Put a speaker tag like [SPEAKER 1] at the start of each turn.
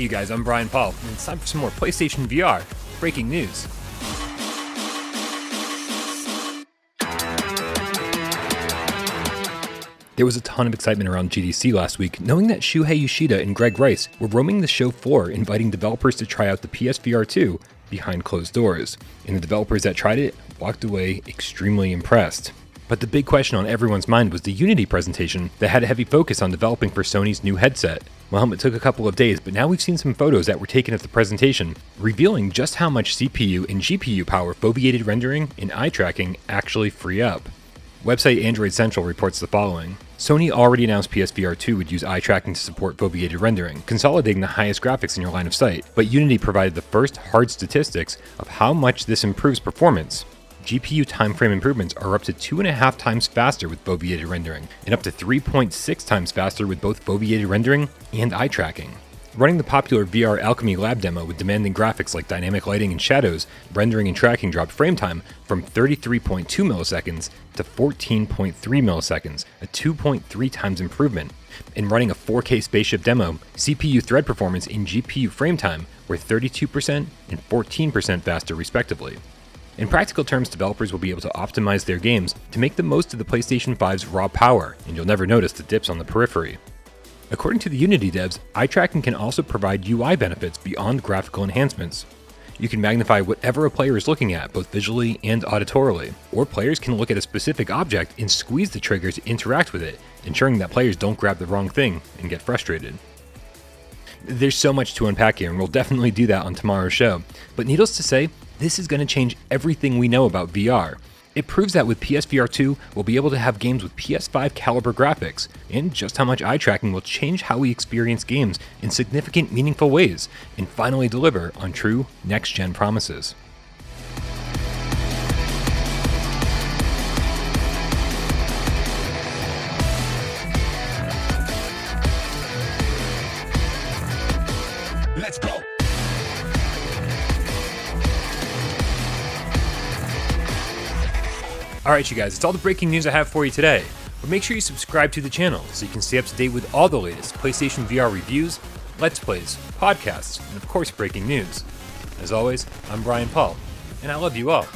[SPEAKER 1] Hey you guys, I'm Brian Paul, and it's time for some more PlayStation VR breaking news. There was a ton of excitement around GDC last week, knowing that Shuhei Yoshida and Greg Rice were roaming the show floor, inviting developers to try out the PSVR2 behind closed doors. And the developers that tried it walked away extremely impressed. But the big question on everyone's mind was the Unity presentation that had a heavy focus on developing for Sony's new headset. Well, it took a couple of days, but now we've seen some photos that were taken at the presentation, revealing just how much CPU and GPU power foveated rendering and eye tracking actually free up. Website Android Central reports the following. Sony already announced PSVR2 would use eye tracking to support foveated rendering, consolidating the highest graphics in your line of sight, but Unity provided the first hard statistics of how much this improves performance. GPU time frame improvements are up to 2.5 times faster with foveated rendering, and up to 3.6 times faster with both foveated rendering and eye tracking. Running the popular VR Alchemy Lab demo with demanding graphics like dynamic lighting and shadows, rendering and tracking dropped frame time from 33.2 milliseconds to 14.3 milliseconds, a 2.3 times improvement. In running a 4K spaceship demo, CPU thread performance and GPU frame time were 32% and 14% faster respectively. In practical terms, developers will be able to optimize their games to make the most of the PlayStation 5's raw power, and you'll never notice the dips on the periphery. According to the Unity devs, eye tracking can also provide UI benefits beyond graphical enhancements. You can magnify whatever a player is looking at, both visually and auditorily, or players can look at a specific object and squeeze the trigger to interact with it, ensuring that players don't grab the wrong thing and get frustrated. There's so much to unpack here, and we'll definitely do that on tomorrow's show, but needless to say, this is going to change everything we know about VR. It proves that with PSVR2, we'll be able to have games with PS5 caliber graphics, and just how much eye tracking will change how we experience games in significant, meaningful ways, and finally deliver on true next-gen promises.
[SPEAKER 2] Let's go!
[SPEAKER 1] Alright you guys, it's all the breaking news I have for you today, but make sure you subscribe to the channel so you can stay up to date with all the latest PlayStation VR reviews, Let's Plays, podcasts, and of course breaking news. As always, I'm Brian Paul, and I love you all.